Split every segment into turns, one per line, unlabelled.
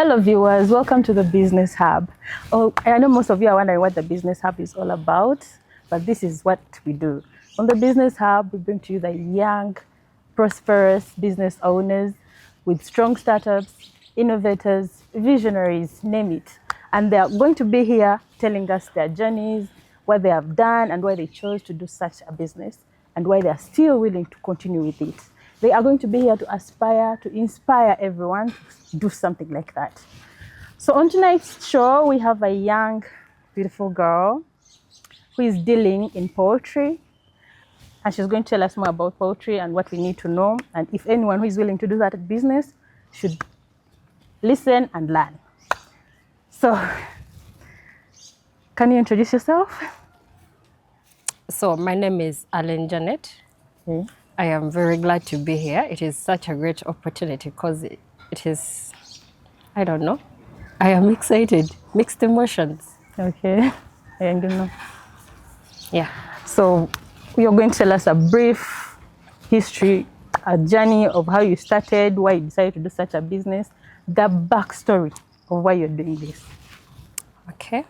Hello viewers, welcome to the Business Hub. Oh, I know most of you are wondering what the Business Hub is all about, but this is what we do. On the Business Hub, we bring to you the young, prosperous business owners with strong startups, innovators, visionaries, name it. And they are going to be here telling us their journeys, what they have done and why they chose to do such a business and why they are still willing to continue with it. They are going to be here to aspire, to inspire everyone to do something like that. So on tonight's show, we have a young, beautiful girl who is dealing in poultry. And she's going to tell us more about poultry and what we need to know. And if anyone who is willing to do that business should listen and learn. So, can you introduce yourself?
So my name is Allen Jenat.
Okay.
I am very glad to be here. It is such a great opportunity because it is, I don't know, I am excited, mixed emotions.
Okay, I don't know.
Yeah.
So you're going to tell us a brief history, a journey of how you started, why you decided to do such a business, the backstory of why you're doing this.
Okay.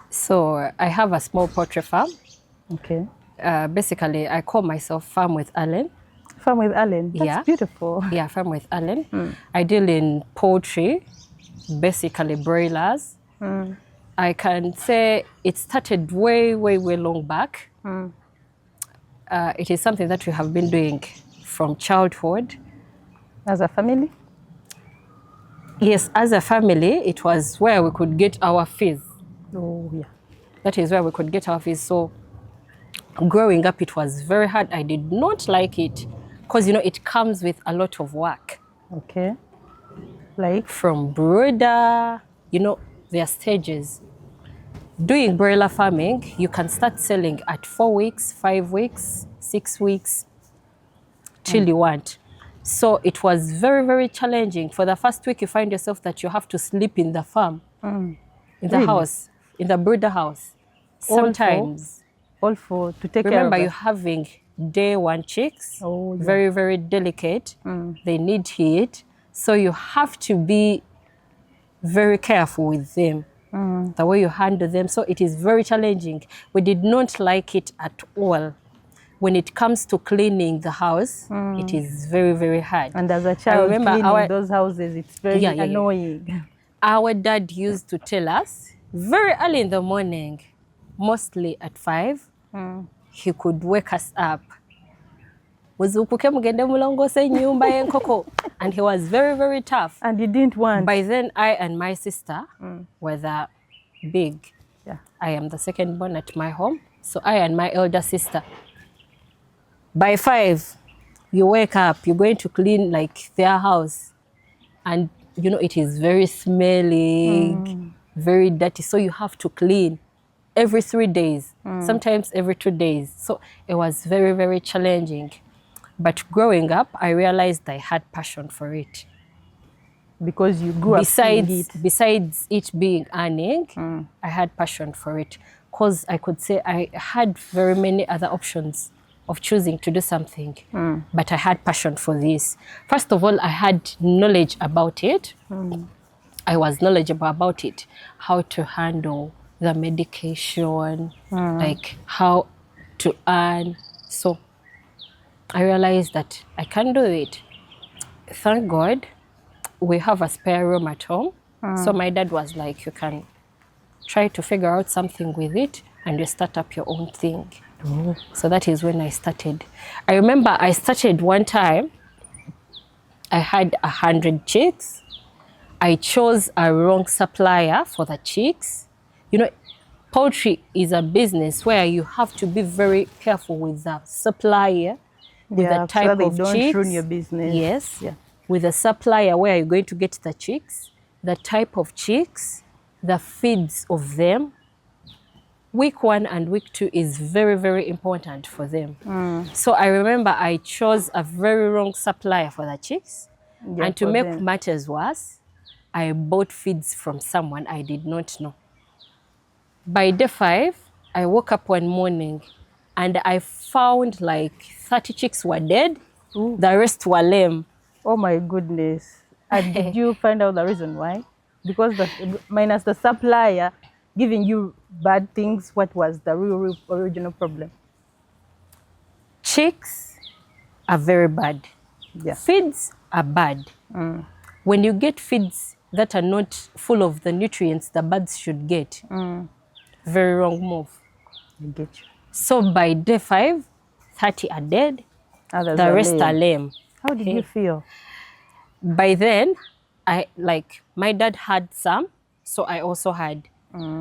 So I have a small poultry farm.
Okay.
Basically, I call myself Farm with Allen.
Farm with Allen. That's
Yeah.
beautiful.
Yeah, Farm with Allen. I deal in poultry, basically broilers. I can say it started way long back. It is something that we have been doing from childhood.
As a family?
Yes, as a family, it was where we could get our fees.
Oh, yeah.
That is where we could get our fees. So growing up, it was very hard. I did not like it because, it comes with a lot of work.
Okay. Like?
From brooder, there are stages. Doing broiler farming, you can start selling at 4 weeks, 5 weeks, 6 weeks, till you want. So it was very challenging. For the first week, you find yourself that you have to sleep in the farm, in the house, in the brooder house. Sometimes.
All for to take
Remember,
care of
you're having day one chicks,
Oh, yeah.
very delicate. They need heat. So you have to be very careful with them, the way you handle them. So it is very challenging. We did not like it at all. When it comes to cleaning the house, it is very hard.
And as a child,
remember
cleaning those houses, it's very
Yeah.
annoying.
Our dad used to tell us very early in the morning, mostly at 5, he could wake us up. And he was very tough.
And you didn't want.
By then, I and my sister were the big.
Yeah.
I am the second born at my home. So I and my elder sister. By 5, you wake up, you're going to clean like their house. And it is very smelly, very dirty. So you have to clean every 3 days, sometimes every 2 days. So it was very challenging. But growing up, I realized I had passion for it.
Because you grew up seeing it.
Besides it being earning, I had passion for it. Because I could say I had very many other options of choosing to do something. But I had passion for this. First of all, I had knowledge about it. I was knowledgeable about it. How to handle the medication, like how to earn. So I realized that I can do it. Thank God, we have a spare room at home. So my dad was like, you can try to figure out something with it and you start up your own thing. So that is when I started. I remember I started one time, I had 100 chicks. I chose a wrong supplier for the chicks. Poultry is a business where you have to be very careful with the supplier, with the type
so they
of
don't
chicks.
ruin your business.
Yes.
Yeah.
With the supplier where you're going to get the chicks, the type of chicks, the feeds of them. Week 1 and week 2 is very important for them. So I remember I chose a very wrong supplier for the chicks.
Yeah,
and to
for
make
them.
matters worse, I bought feeds from someone I did not know. By day 5, I woke up one morning and I found like 30 chicks were dead. The rest were lame.
Oh my goodness. And did you find out the reason why? Because minus the supplier giving you bad things, what was the real original problem?
Chicks are very bad.
Yeah.
Feeds are bad. When you get feeds that are not full of the nutrients the birds should get, very wrong move.
I get you.
So by day 5, 30 are dead,
Others
the rest are
lame.
lame.
How did you feel?
By then, my dad had some, so I also had.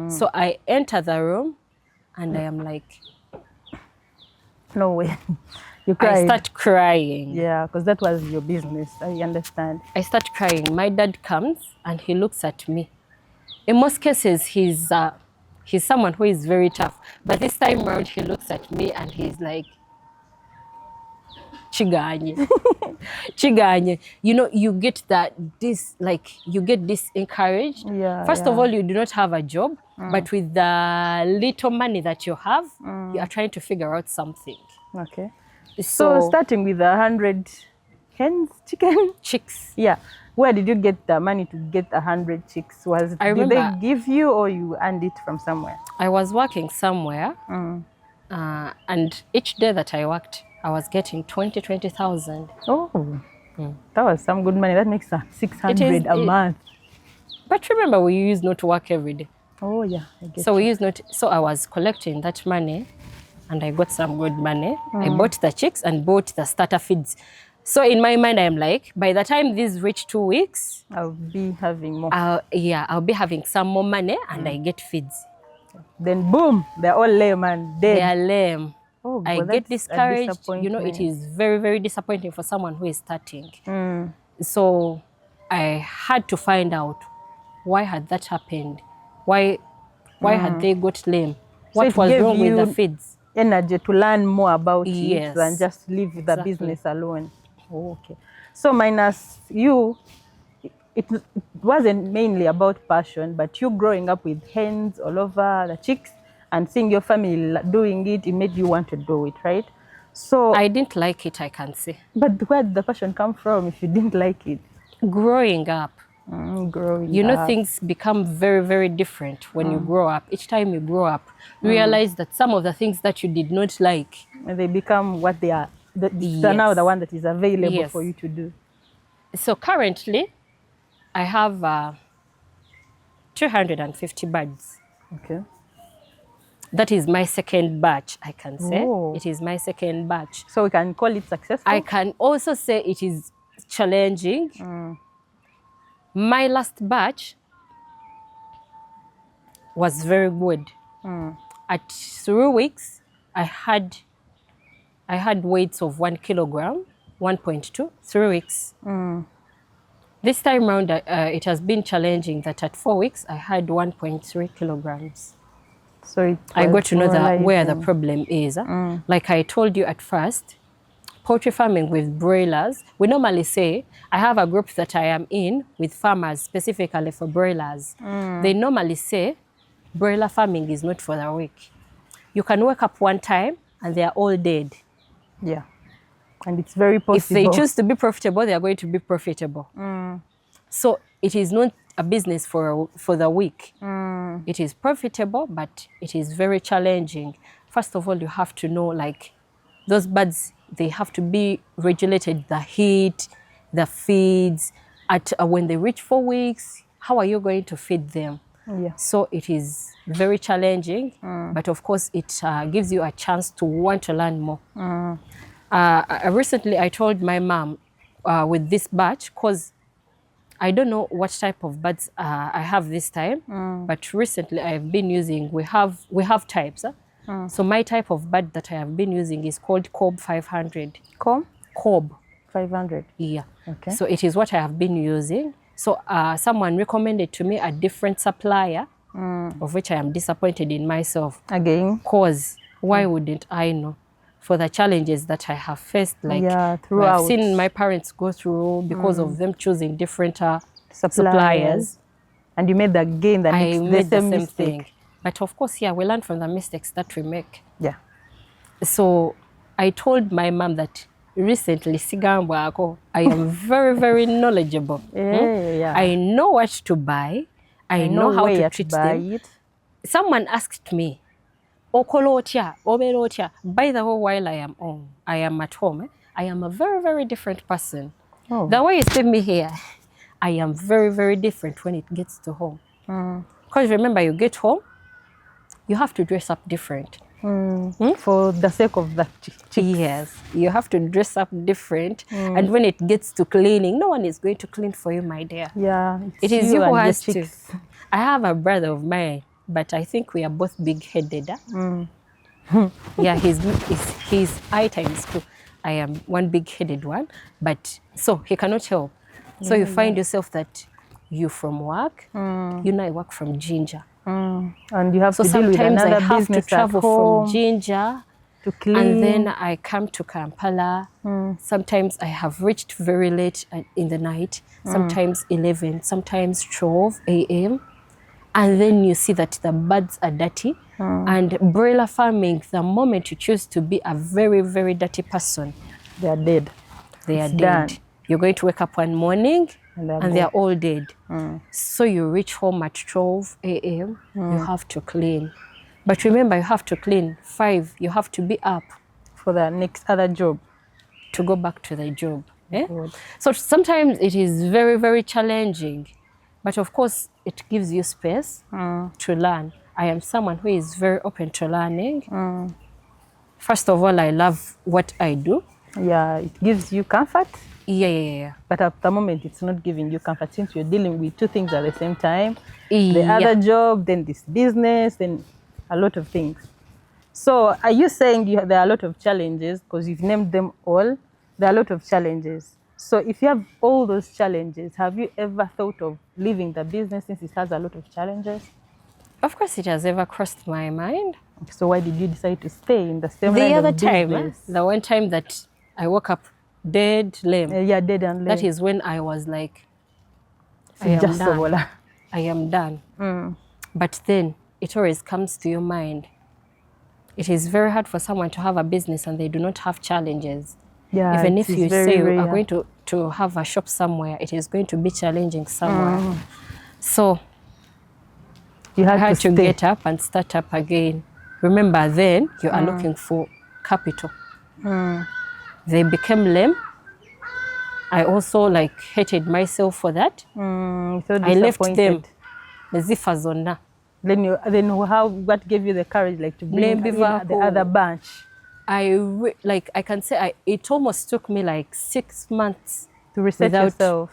So I enter the room and I am like,
No way. You
I
cried.
start crying.
Yeah, because that was your business. I understand.
I start crying. My dad comes and he looks at me. In most cases, he's someone who is very tough. But this time around, he looks at me and he's like, Chiganye. Chiganye. You know, you get you get disencouraged.
Yeah.
First of all, you do not have a job, but with the little money that you have, you are trying to figure out something.
Okay.
So
starting with 100 hens, chicken?
Chicks.
Yeah. Where did you get the money to get 100 chicks? Did they give you or you earned it from somewhere?
I was working somewhere, and each day that I worked, I was getting 20,000.
Oh, that was some good money. That makes 600 a month.
But remember, we used not to work every day.
Oh yeah, I get
So we used not. So I was collecting that money, and I got some good money. I bought the chicks and bought the starter feeds. So in my mind, I'm like, by the time these reach 2 weeks,
I'll be having more.
I'll be having some more money, and I get feeds.
Then boom, they're all lame and dead.
They are lame.
Oh,
I
well,
get
that's a
discouraged. You know, it
disappointment.
is very, very disappointing for someone who is starting. So I had to find out why had that happened. Why had they got lame? What
it
was
gave
wrong with
you
the feeds?
Energy to learn more about
Yes.
it than just leave the
Exactly.
business alone. Oh, okay. So minus you, it wasn't mainly about passion, but you growing up with hens all over, the chicks, and seeing your family doing it, it made you want to do it, right? So
I didn't like it, I can say.
but where did the passion come from if you didn't like it?
Growing up,
Growing
you know,
up.
things become very, very different when you grow up. Each time you grow up, you realize that some of the things that you did not like,
And they become what they are. They're
Yes.
now the one that is available
Yes.
for you to do.
So currently, I have 250 birds.
Okay.
That is my second batch, I can say.
Oh.
It is my second batch.
So we can call it successful?
I can also say it is challenging. My last batch was very good. At 3 weeks, I had weights of 1 kilogram, 1.2, 3 weeks. This time around, it has been challenging that at 4 weeks, I had 1.3 kilograms.
So
I got to know where the
demoralizing.
problem is. Like I told you at first, poultry farming with broilers, we normally say, I have a group that I am in with farmers specifically for broilers. They normally say, broiler farming is not for the weak. You can wake up one time and they are all dead.
Yeah. And it's very possible.
If they choose to be profitable, they are going to be profitable. So it is not a business for the weak. It is profitable, but it is very challenging. First of all, you have to know, like, those birds, they have to be regulated, the heat, the feeds. When they reach 4 weeks, how are you going to feed them?
Yeah.
So it is very challenging, but of course it gives you a chance to want to learn more. Recently, I told my mom with this batch, because I don't know what type of birds I have this time, but recently I've been using, we have types. So my type of bird that I have been using is called Cob 500. Cob
500.
Yeah.
Okay.
So it is what I have been using. So someone recommended to me a different supplier, of which I am disappointed in myself.
Again.
Cause why wouldn't I know? For the challenges that I have faced, like
throughout.
I've seen my parents go through because of them choosing different suppliers.
And you made the gain that
I
makes
made the same
mistake.
thing. But of course, yeah, we learn from the mistakes that we make.
Yeah.
So I told my mom that recently, sigambwako, I am very, very knowledgeable.
Yeah.
I know what to buy. I know how to
where
treat
buy
them.
it.
Someone asked me, Okolotia, Oberotia. By the way, while I am at home, I am a very, very different person.
Oh.
The way you see me here, I am very, very different when it gets to home. Because remember, you get home, you have to dress up different.
For the sake of the chicks.
Yes, you have to dress up different. And when it gets to cleaning, no one is going to clean for you, my dear.
Yeah,
It is you who
and
has
your
to.
chicks.
I have a brother of mine, but I think we are both big-headed. Yeah, he's I times two. I am one big-headed one, but so he cannot help. So you find yourself that you from work, you know I work from Ginger.
And you have
So
to deal with
sometimes
another
I have
business
to travel
at home
from Ginger
to clean.
and then I come to Kampala. Sometimes I have reached very late in the night, sometimes 11, sometimes 12 a.m. And then you see that the birds are dirty. And broiler farming, the moment you choose to be a very, very dirty person,
they are dead.
they are
It's
dead.
done.
You're going to wake up one morning
And
they are all dead. So you reach home at 12 a.m., you have to clean. But remember, you have to clean 5, you have to be up
for the next other job.
to go back to the job. So sometimes it is very, very challenging. But of course, it gives you space to learn. I am someone who is very open to learning. First of all, I love what I do.
Yeah, it gives you comfort.
Yeah.
But at the moment, it's not giving you comfort since you're dealing with 2 things at the same time. The
Yeah.
other job, then this business, then a lot of things. So are you saying there are a lot of challenges, because you've named them all, there are a lot of challenges. So if you have all those challenges, have you ever thought of leaving the business since it has a lot of challenges?
Of course, it has ever crossed my mind.
So why did you decide to stay in the same
The
line
other
of
time,
business?
the one time that I woke up dead lame,
Yeah, dead and lame.
that is when I was like, I am
Just
done.
so
I am done. But then it always comes to your mind. It is very hard for someone to have a business and they do not have challenges.
Yeah,
Even
it
if
is
you
very
say you are
rare.
going to have a shop somewhere, it is going to be challenging somewhere. So
You
I
had
had to
stay.
get up and start up again. Remember, then you are looking for capital. They became lame. I also hated myself for that.
So
I left them.
disappointed.
Zona.
Then what gave you the courage to bring in the other bunch?
I can say it almost took me 6 months
To reset
without
yourself.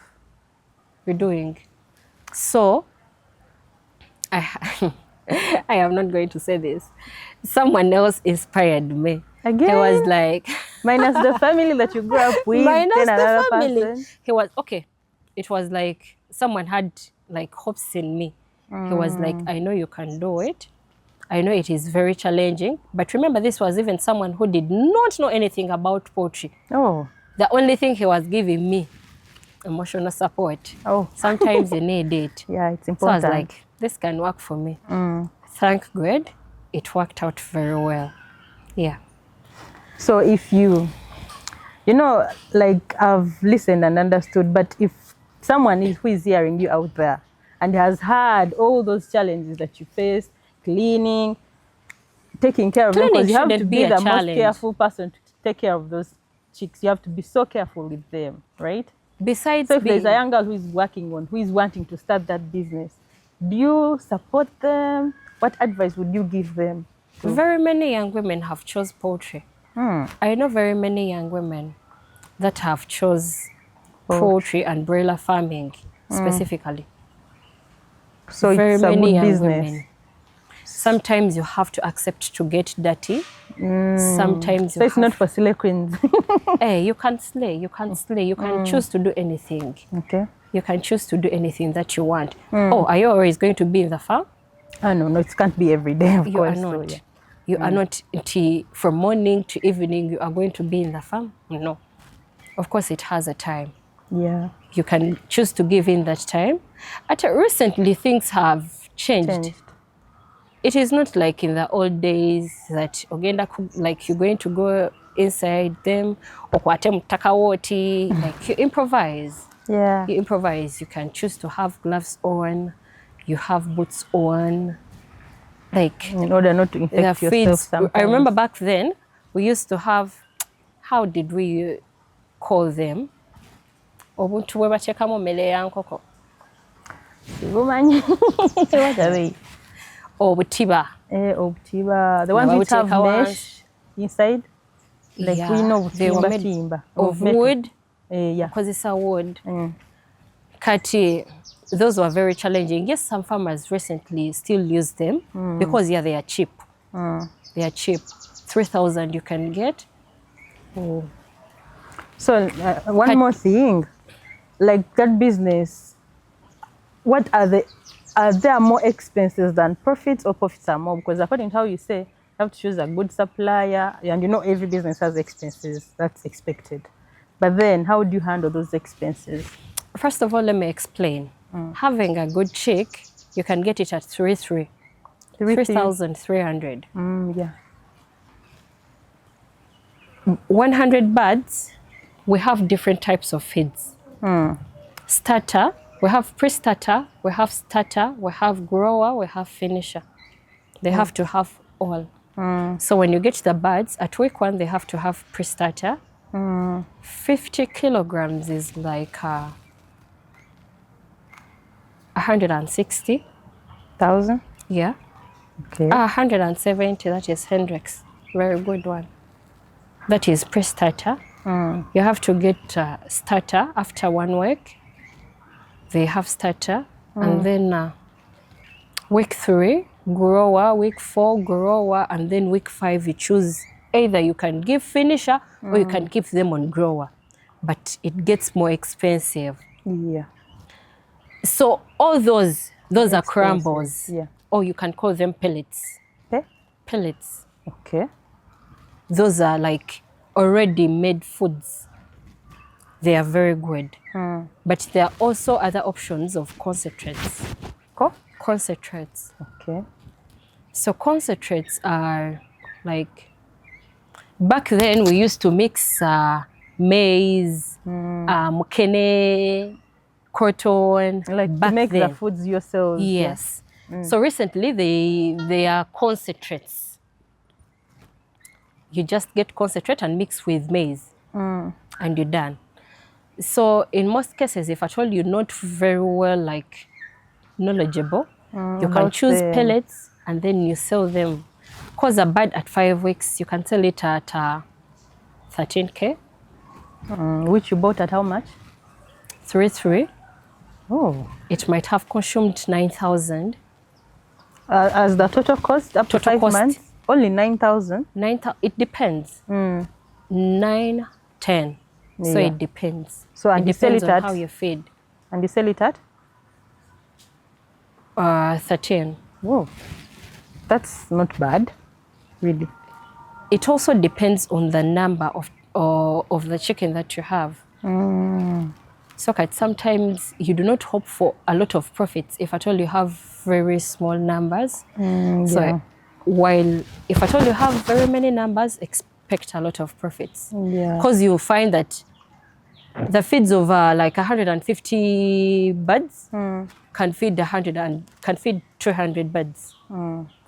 redoing. So I am not going to say this. Someone else inspired me.
Again?
He was like
Minus the family that you grew up with,
minus
then
the
another
family.
person.
He was okay. It was like someone had hopes in me. He was like, I know you can do it. I know it is very challenging. But remember, this was even someone who did not know anything about poultry.
Oh.
The only thing he was giving me, emotional support.
Oh.
Sometimes you need it.
Yeah, it's
So I
important.
was like, this can work for me. Thank God, it worked out very well. Yeah.
So if I've listened and understood, but if someone who is hearing you out there and has had all those challenges that you faced, cleaning, taking care of them, because you have to
shouldn't
be
be a
the most
challenge.
careful person to take care of those chicks. You have to be so careful with them, right?
Besides
So if there's
being,
a young girl who is wanting to start that business, do you support them? What advice would you give them?
very many young women have chose poultry. I know very many young women that have chose poultry and broiler farming specifically.
So
Very
it's a
many
good
young
business.
women. Sometimes you have to accept to get dirty. Sometimes
So it's not for silly queens.
Hey, you can slay. You can slay. You can choose to do anything.
Okay.
You can choose to do anything that you want. Oh, are you always going to be in the farm?
No, it can't be every day, of
You
course.
are not.
So, yeah.
You are not from morning to evening. You are going to be in the farm. No. Of course, it has a time.
Yeah.
You can choose to give in that time. Recently, things have changed. It is not like in the old days that you're going to go inside them. Like you improvise.
Yeah.
You improvise. You can choose to have gloves on. You have boots on. Like
In order not to
the
infect yourself
feeds.
sometimes.
I remember back then we used to have, how did we call them? Obuntu bwe bateekamu mmere ya nkoko.
Sibumanyi. What are they?
Obutiba.
Obutiba. The ones which have mesh inside. Like
Yeah,
we know
they were made
timber.
of wood.
Yeah.
Because it's a wood. Kati, those were very challenging. Yes, some farmers recently still use them because they are cheap. They are cheap. 3,000 you can get.
Oh. So one more thing, like that business, are there more expenses than profits, or profits are more? Because according to how you say, you have to choose a good supplier, and you know every business has expenses, that's expected. But then how do you handle those expenses?
First of all, let me explain. Having a good chick, you can get it at 3,300.
Yeah.
100 birds, we have different types of feeds. Starter, we have pre-starter, we have starter, we have grower, we have finisher. They have to have all. So when you get the birds, at week 1, they have to have pre-starter. 50 kilograms is like 160,000. Yeah.
Okay.
170, that is Hendrix. Very good one. That is pre-starter. You have to get starter after 1 week. They have starter. And then week 3, grower, week 4, grower, and then week 5, you choose either you can give finisher or you can keep them on grower. But it gets more expensive.
Yeah.
So all those are crumbles.
Yeah.
Or you can call them pellets. Pellets.
Okay.
Those are like already made foods. They are very good. But there are also other options of concentrates. Concentrates.
Okay.
So concentrates are like, back then we used to mix maize, mukene, cotton.
Like
back
to make
then.
the foods yourselves.
Yes. So recently they are concentrates. You just get concentrate and mix with maize and you're done. So in most cases, if at all you're not very well like knowledgeable, you can choose pellets and then you sell them. Because a bird at 5 weeks, you can sell it at 13K.
Which you bought at how much?
3.
Oh.
It might have consumed 9,000.
As the total cost up to 5 months? Only 9,000?
It depends. 9, 10. So it depends.
So and
it depends on how you feed.
And you sell it at?
13.
Whoa. That's not bad, really.
It also depends on the number of the chicken that you have. So sometimes you do not hope for a lot of profits if at all you have very small numbers. So while if at all you have very many numbers, expect a lot of profits. Because you find that the feeds of like 150 birds can feed 200 birds.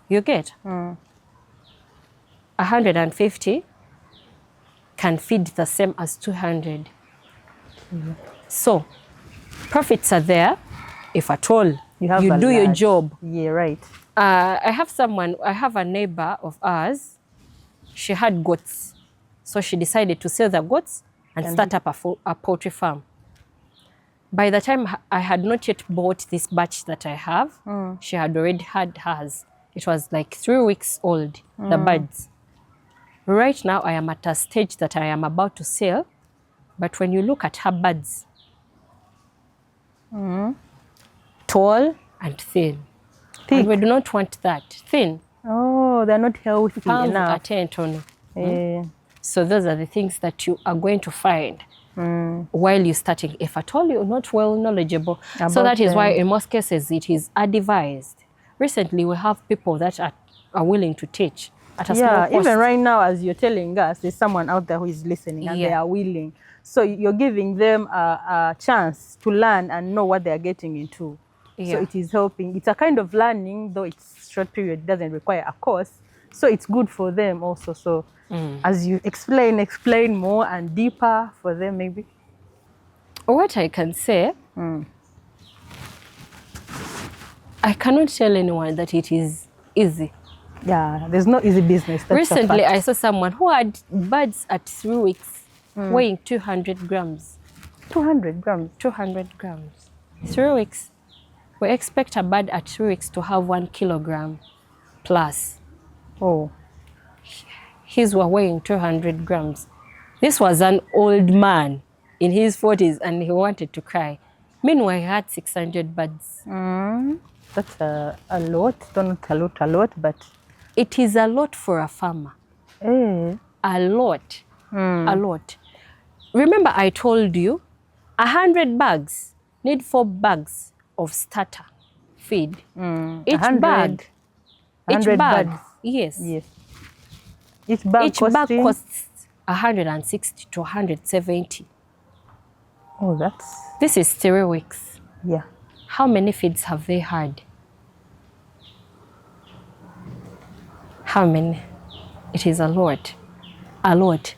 You get 150 can feed the same as 200. So profits are there if at all you do your job.
Yeah, right.
I have a neighbor of ours. She had goats, so she decided to sell the goats and start up a poultry farm. By the time I had not yet bought this batch that I have, she had already had hers. It was like 3 weeks old, the birds. Right now, I am at a stage that I am about to sell, but when you look at her birds, tall and thin. And we do not want that. Thin.
Oh, they're not healthy enough.
So those are the things that you are going to find while you're starting, if at all you're not well knowledgeable. So that is why in most cases it is advised. Recently we have people that are willing to teach. at a small
Yeah,
cost.
even right now, as you're telling us, there's someone out there who is listening and they
Yeah.
are willing. So you're giving them a chance to learn and know what they are getting into. So
Yeah.
it is helping. It's a kind of learning, though it's short period, it doesn't require a course. So it's good for them also. So as you explain more and deeper for them, maybe.
What I can say, I cannot tell anyone that it is easy.
Yeah, there's no easy business. That's
Recently,
a fact.
I saw someone who had birds at 3 weeks weighing 200 grams.
200 grams.
200 grams. 3 weeks. We expect a bird at 3 weeks to have 1 kilogram plus.
Oh,
His were weighing 200 grams. This was an old man in his 40s and he wanted to cry. Meanwhile, he had 600 birds.
that's a lot. Not a lot, but
It is a lot for a farmer. A lot. A lot. Remember I told you 100 bags need 4 bags of starter feed. Each
100
bag. Each
100
bag.
birds.
Yes.
Yes. Each bag
Each bag
costing.
costs 160 to 170.
Oh, that's
This is 3 weeks.
yeah.
How many feeds have they had? How many? It is a lot. A lot.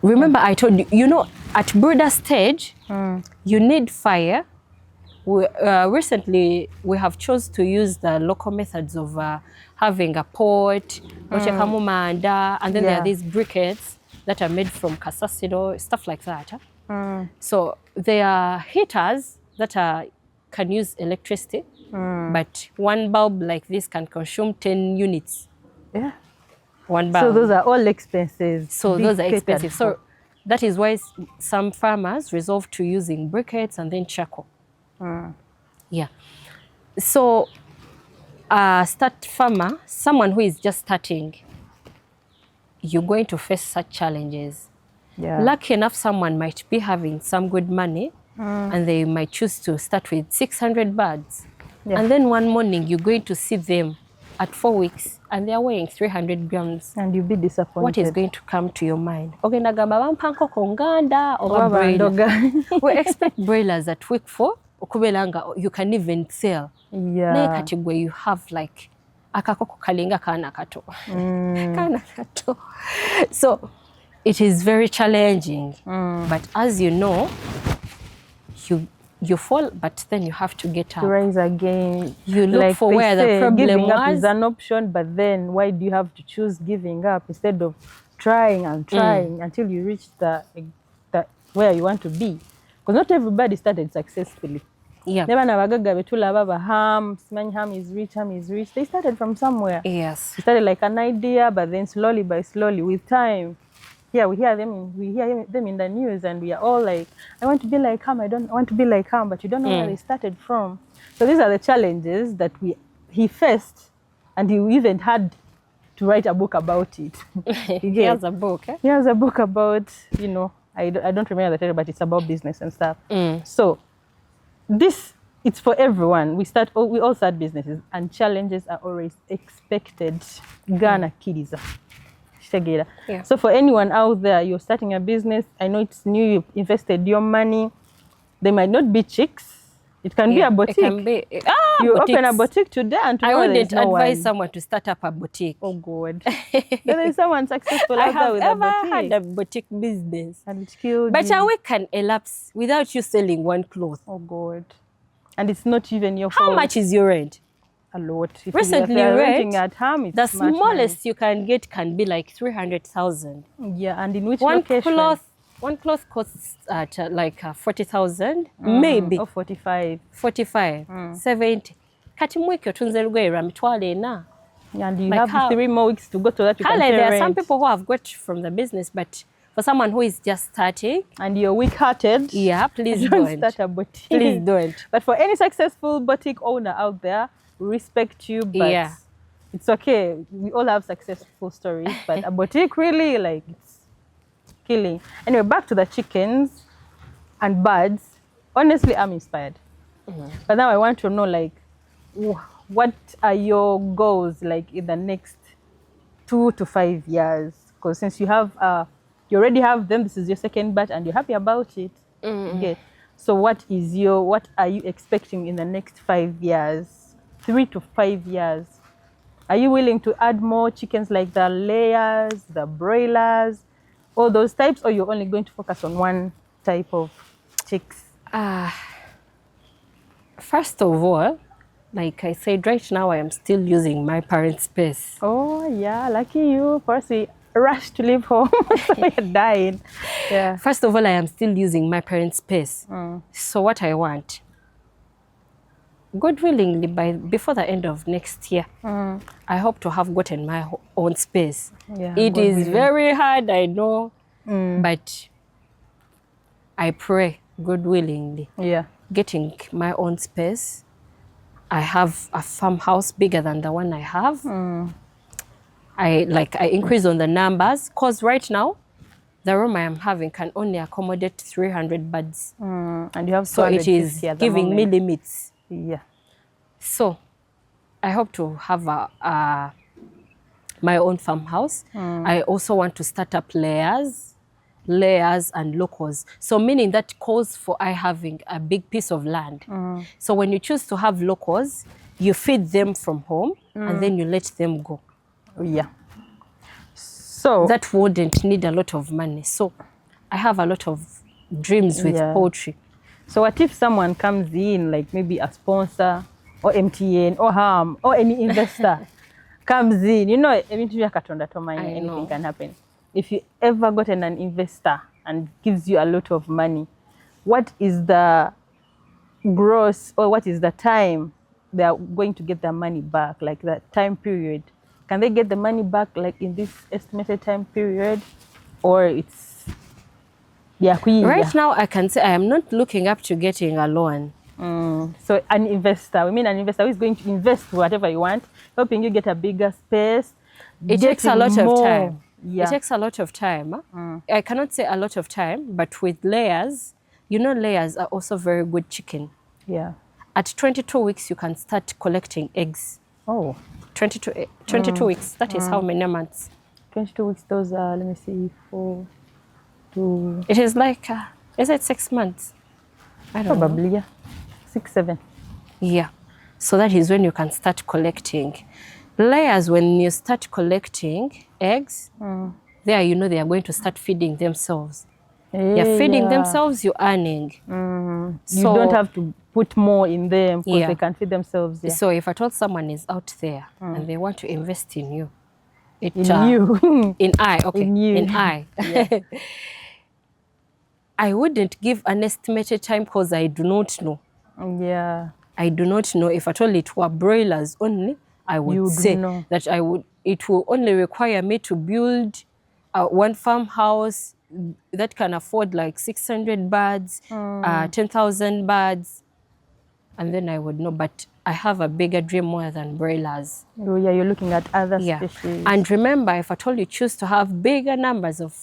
Remember I told you, you know, at brooder stage, you need fire. Recently, we have chose to use the local methods of having a pot, and then there
Yeah.
are these briquettes that are made from casasido, stuff like that. So they are heaters that can use electricity, but one bulb like this can consume 10 units.
Yeah.
One bulb.
So those are all expenses.
So
big
those are
catered
expensive. So
for.
that is why some farmers resort to using briquettes and then charcoal. Yeah. So a start farmer, someone who is just starting, you're going to face such challenges.
Yeah.
Lucky enough, someone might be having some good money and they might choose to start with 600 birds.
Yeah.
And then one morning you're going to see them at 4 weeks and they're weighing 300 grams.
And you'll be disappointed.
What is going to come to your mind? Okay, nagamba bampanko konganda over
Oba
broiler.
bandoga.
We expect broilers at week 4. Okubelanga, you can even sell.
Yeah.
Naye kati gwe you have like akakoko kalinga kana kato. Kana kato. So it is very challenging. But as you know, you fall, but then you have to get up.
To rise again.
You look
Like
for
they
where the
say,
problem
giving up
was.
is an option, but then why do you have to choose giving up instead of trying and trying until you reach the where you want to be? Because not everybody started successfully.
Yeah.
Never nabagaga betulaba ba ham, simanyi ham is rich, ham is rich. They started from somewhere.
Yes.
It started like an idea, but then slowly by slowly, with time, we hear them in the news, and we are all like, I want to be like ham, I want to be like ham, but you don't know where they started from. So these are the challenges that he faced, and he even had to write a book about it.
He has a book, eh?
He has a book about, I don't remember the title, but it's about business and stuff. So it's for everyone. We all start businesses, and challenges are always expected. Ghana kiddies.
Yeah.
So for anyone out there, you're starting a business, I know it's new, you've invested your money. They might not be chicks. It can be a boutique.
It can be.
You
boutiques.
open a boutique today, and
I
tomorrow
wouldn't
there's no
advise
one.
someone to start up a boutique.
Oh God. There is someone successful
I
out there
have
with a
ever
boutique.
had a boutique business.
And it killed
But
you.
a week can elapse without you selling one cloth.
Oh God. And it's not even your
How
fault.
much is your rent?
A lot. If
Recently
you're
read,
renting at home, it's
The
much money.
smallest you can get can be like 300,000.
Yeah, and in which
One
location?
cloth costs at like 40,000, maybe
Or 45.
45, 70. Kati mwiki otunze lugoye lwa mitwalo ena.
And you
Like
have 3 more weeks to go to that. You can
Kale,
pay
there are some
rent.
people who have got from the business, but for someone who is just starting,
And you're weak-hearted.
yeah, please
don't
don't.
start a boutique.
Please don't.
But for any successful boutique owner out there, we respect you, but
Yeah.
it's okay. We all have successful stories, but a boutique really, like, it's killing. Anyway, back to the chickens and birds. Honestly, I'm inspired. But now I want to know, like, what are your goals, like, in the next 2 to 5 years. Because since you already have them, this is your second batch, and you're happy about it. Okay. So what are you expecting in the next 5 years? 3 to 5 years. Are you willing to add more chickens like the layers, the broilers, all those types, or you're only going to focus on one type of chicks?
First of all, like I said, right now I am still using my parents' space.
Oh, yeah, lucky you. First, we rushed to leave home, so you're dying. Yeah.
First of all, I am still using my parents' space. So what I want, God willingly, before the end of next year, I hope to have gotten my own space.
Yeah,
it
God
is
willing.
very hard, I know, but I pray, God willingly,
Yeah.
getting my own space. I have a farmhouse bigger than the one I have. I increase on the numbers, because right now, the room I am having can only accommodate 300 birds.
And you have
So it is
250 at the
giving me
moment.
limits.
Yeah.
So I hope to have my own farmhouse. I also want to start up layers and locals. So meaning that calls for I having a big piece of land. So when you choose to have locals, you feed them from home and then you let them go.
Yeah. So
That wouldn't need a lot of money. So I have a lot of dreams with poultry.
So what if someone comes in, like maybe a sponsor or MTN or HAM or any investor comes in, anything can happen. If you ever gotten an investor and gives you a lot of money, what is the gross or what is the time they are going to get their money back, like that time period? Can they get the money back like in this estimated time period, or it's
Right now, I can say I am not looking up to getting a loan.
So an investor who is going to invest whatever you want, helping you get a bigger space.
It takes a lot of time.
Yeah.
It takes a lot of time. I cannot say a lot of time, but with layers, layers are also very good chicken.
Yeah.
At 22 weeks, you can start collecting eggs.
Oh.
22 weeks, that is how many months?
22 weeks, those are, let me see, 4, 2...
It is like, is it 6 months? I don't know.
Probably, yeah. 6, 7.
Yeah. So that is when you can start collecting. Layers, when you start collecting eggs, there they are going to start feeding themselves. They're feeding themselves, you're earning.
You don't have to put more in them because they can feed themselves. Yeah.
So if I told someone is out there and they want to invest in you,
in you.
In I, okay.
In you.
In I.
Yeah.
I wouldn't give an estimated time because I do not know.
Yeah.
I do not know. If at all it were broilers only, I would say that it will only require me to build one farmhouse that can afford like 600 birds, 10,000 birds, and then I would know. But I have a bigger dream more than broilers.
Oh, yeah, you're looking at other species.
And remember, if at all you choose to have bigger numbers of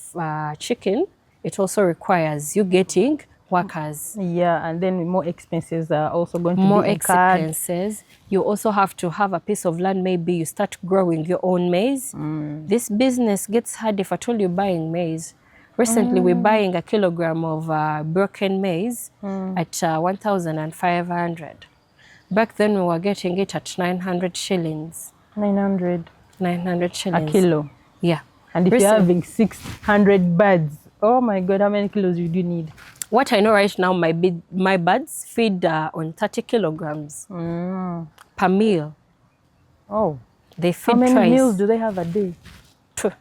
chicken, it also requires you getting workers.
Yeah, and then more expenses are also going to be
more
incurred.
expenses. You also have to have a piece of land. Maybe you start growing your own maize. This business gets hard if at all you're buying maize. Recently, we're buying a kilogram of broken maize at 1,500. Back then, we were getting it at 900 shillings.
900
shillings.
a kilo.
Yeah.
And if you're having 600 birds, oh my God, how many kilos do you need?
What I know right now, my birds feed on 30 kilograms per meal.
Oh.
They feed
how many
twice.
meals do they have a day?
2.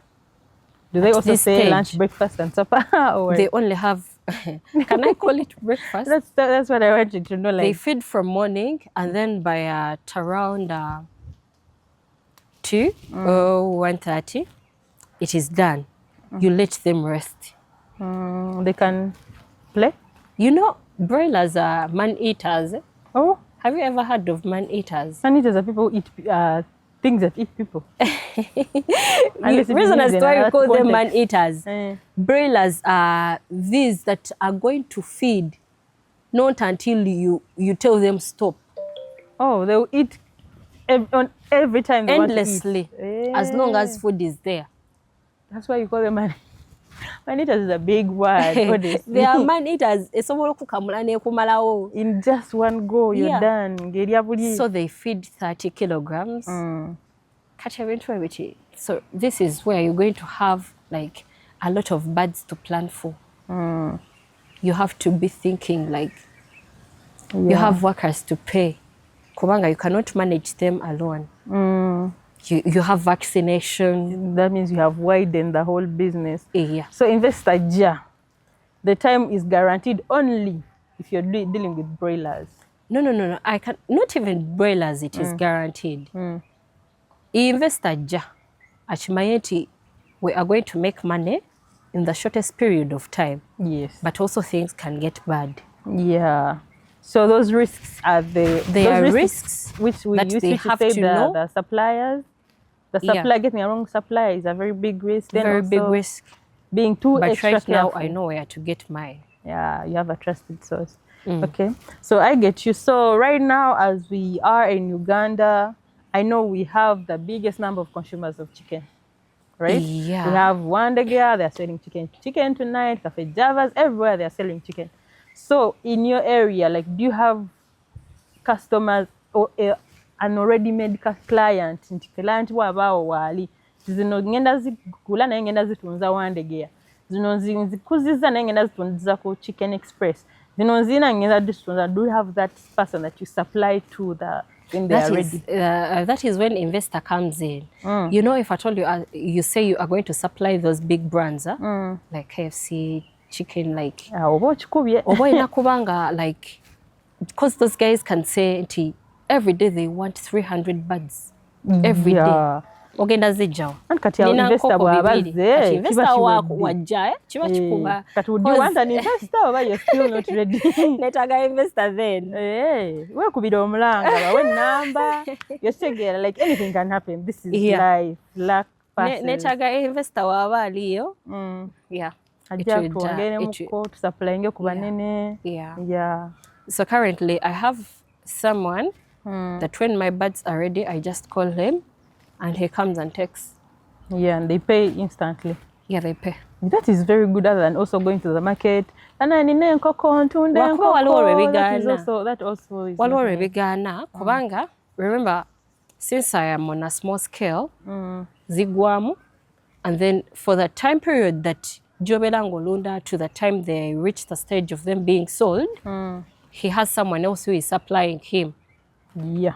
Do they also say lunch, breakfast, and supper? Or?
They only have, can I call it breakfast?
That's what I wanted to know. Like,
they feed from morning, and then by around 2 or 1:30, it is done. You let them rest.
They can play?
Broilers are man-eaters.
Oh.
Have you ever heard of man-eaters?
Man-eaters are people who eat things that eat people.
The reason as to why we call them man-eaters. Broilers are these that are going to feed, not until you tell them stop.
Oh, they'll eat every time they
endlessly,
want to eat.
as long as food is there.
That's why you call them man-eaters is a big word, honestly.
They are man-eaters.
In just one go, you're
Yeah.
done.
So they feed 30 kilograms. So this is where you're going to have like a lot of birds to plan for. You have to be thinking like you have workers to pay. Kubanga, you cannot manage them alone. You have vaccination.
That means you have widened the whole business.
Yeah.
So investor ja, the time is guaranteed only if you're dealing with broilers.
No. I can not even broilers. It is guaranteed. Investor ja, achimayeti, we are going to make money in the shortest period of time.
Yes.
But also things can get bad.
Yeah. So those risks are
They are risks
which we
that
used
they
to
have
say
to know.
the suppliers. The supply, getting a wrong supplier is a very big risk. Then
Very
also
big risk.
Being too
But
extra
right now,
careful.
I know where to get mine.
Yeah, you have a trusted source. Okay, so I get you. So right now, as we are in Uganda, I know we have the biggest number of consumers of chicken, right?
Yeah.
We have Wandegea, they're selling chicken tonight, Cafe Javas, everywhere they're selling chicken. So in your area, like, do you have customers or an already made client? Nti client wabao wali zino ngenda zikula na ngenda zitunza Wandegea, zino zikuziza na ngenda zitunza ko Chicken Express, zino zina ngenda zitunza. Do you have that person that you supply to when they are ready?
That is when investor comes in. You know, if I told you, you say you are going to supply those big brands, like KFC, chicken, like kubanga, like, because those guys can say every day they want 300 birds every day. Ogenda zijjawo.
Kati ya investor bw'abazze
investor wajja kiba kikuba.
Kati would you want an investor or you're still not ready?
Netaga investor then.
Weekubira omulanga bawe namba. Yotegera, like, anything can happen. This is life. Luck passes.
Netaga investor waba aliyo. Yeah.
Ajja tuongeremuko tusupplyinge ku banene. Yeah.
So currently I have someone that when my birds are ready, I just call him and he comes and takes.
Yeah, and they pay instantly.
Yeah, they pay.
That is very good, other than also going to the market. That also is
Walore bigana kubanga. Remember, since I am on a small scale, zigwamu, and then for the time period that Jobelango Lunda to the time they reach the stage of them being sold, he has someone else who is supplying him.
Yeah.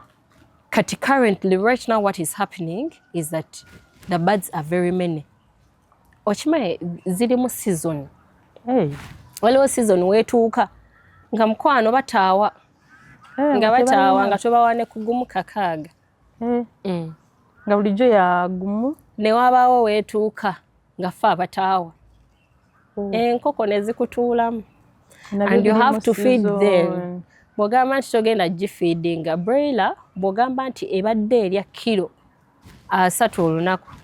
Currently, right now, what is happening is that the birds are very many. Ochimaye zilimu season. Waliwo season wetuuka nga mukwano bataawa. Nga bataawa nga tobawane kugumu kakaaga.
Nga bulijjo ya gumu.
Ne wabaawo wetuuka nga ffe abataawa. Enkoko ne zikutuulamu. And you have to feed them. Bw'ogamba nti togenda gifeedinga broiler, bw'ogamba nti ebadde erya kilo 3 olunaku,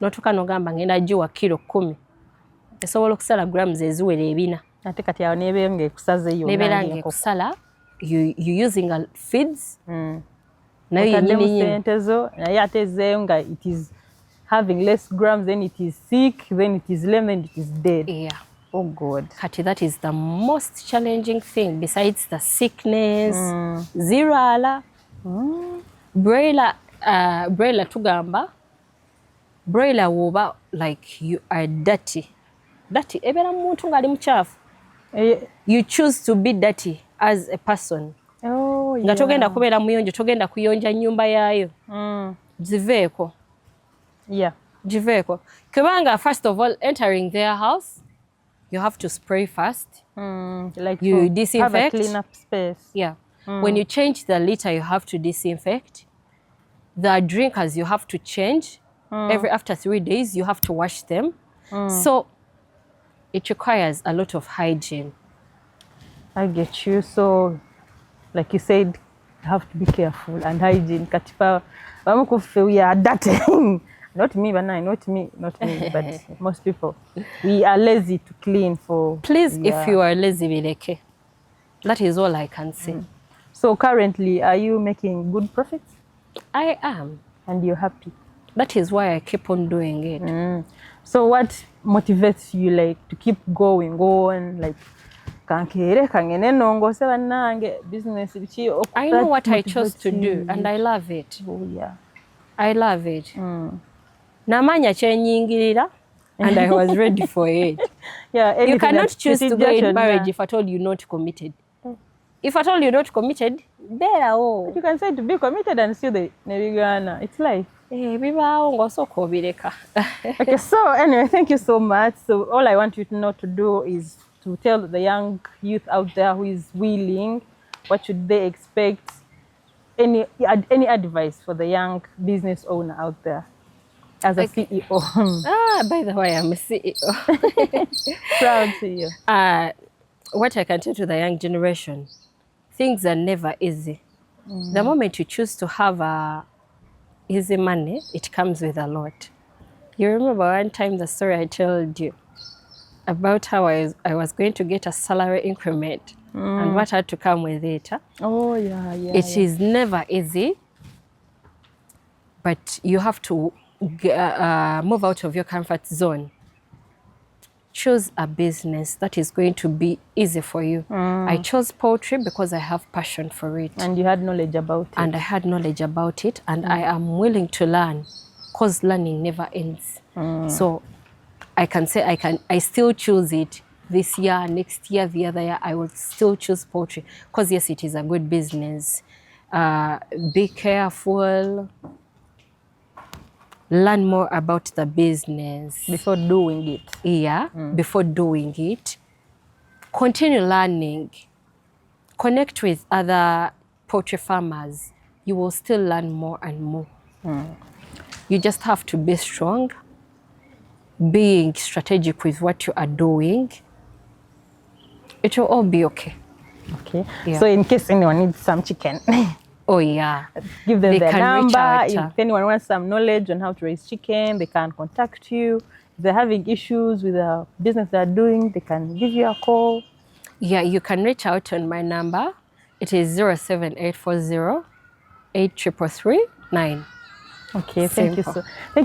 n'otuuka n'ogamba ngenda giwa kilo 10, esobola okusala grams eziwera 4.
Ate kati awo n'ebeera ng'ekusaze yo.
N'ebeera ng'ekusala, you using feeds. Nayo yennyini
sente zo, naye ate ezeeyo nga it is having less grams, then it is sick, then it is lame, then it is dead.
Yeah.
Oh God.
Kati, that is the most challenging thing besides the sickness. Zero ala. Broiler tugamba. Broiler woba like you are dirty. Dirty. Ebera muntu nga ali muchafu. You choose to be dirty as a person.
Oh, yeah.
Nga togenda kubeera muyonjo, togenda kuyonja nyumba yayo. Ziveeko.
Yeah.
Jiveeko. Kubanga, first of all, entering their house, you have to spray first.
Like
you disinfect.
Have a clean up space.
Yeah. When you change the litter, you have to disinfect. The drinkers, you have to change. After 3 days, you have to wash them. So it requires a lot of hygiene.
I get you. So, like you said, you have to be careful and hygiene. Katipa, we are dirty. Not me, but not me, but most people. We are lazy to clean for...
Please, if you are lazy, bileke. That is all I can say.
So currently, are you making good profits?
I am.
And you're happy.
That is why I keep on doing it.
So what motivates you like to keep going on, like kankere kangene nongo se banange business biki?
I know what I chose to do and I love it.
Oh yeah.
I love it. Namanya kyenyingirira and I was ready for it.
Yeah,
You cannot choose to go in marriage if at all you're not committed. If at all you're not committed, there oh.
You can say to be committed and still the Nebigana. It's life.
Okay,
So anyway, thank you so much. So all I want you to know to do is to tell the young youth out there who is willing, what should they expect? Any advice for the young business owner out there as a CEO?
By the way, I'm a CEO.
Proud to you.
What I can tell to the young generation, things are never easy. The moment you choose to have easy money, it comes with a lot. You remember one time the story I told you about how I was going to get a salary increment and what had to come with it. Huh?
Oh, yeah.
It is never easy, but you have to move out of your comfort zone. Choose a business that is going to be easy for you. I chose poultry because I have passion for it.
And you had knowledge about it.
And I had knowledge about it, and I am willing to learn because learning never ends. So I can say I still choose it this year, next year, the other year, I will still choose poultry because yes, it is a good business. Be careful. Learn more about the business.
Before doing it.
Yeah, before doing it. Continue learning. Connect with other poultry farmers. You will still learn more and more. You just have to be strong, being strategic with what you are doing. It will all be okay.
Okay.
Yeah.
So in case anyone needs some chicken,
oh yeah,
give them their number.
If
anyone wants some knowledge on how to raise chicken, they can contact you. If they're having issues with the business they're doing, they can give you a call.
Yeah, you can reach out on my number. It is 07840 83339.
Okay, thank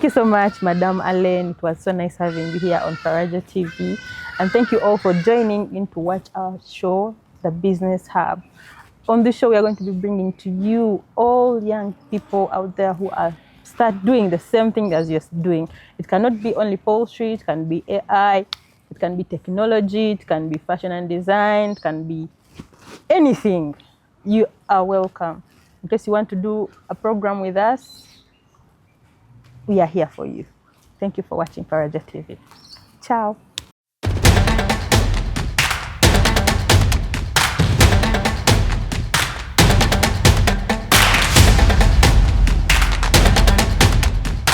you so much, Madam Allen. It was so nice having you here on Faraja TV. And thank you all for joining in to watch our show, The Business Hub. On this show, we are going to be bringing to you all young people out there who are start doing the same thing as you're doing. It cannot be only poultry, it can be AI, it can be technology, it can be fashion and design, it can be anything. You are welcome. In case you want to do a program with us, we are here for you. Thank you for watching Faraja TV. Ciao.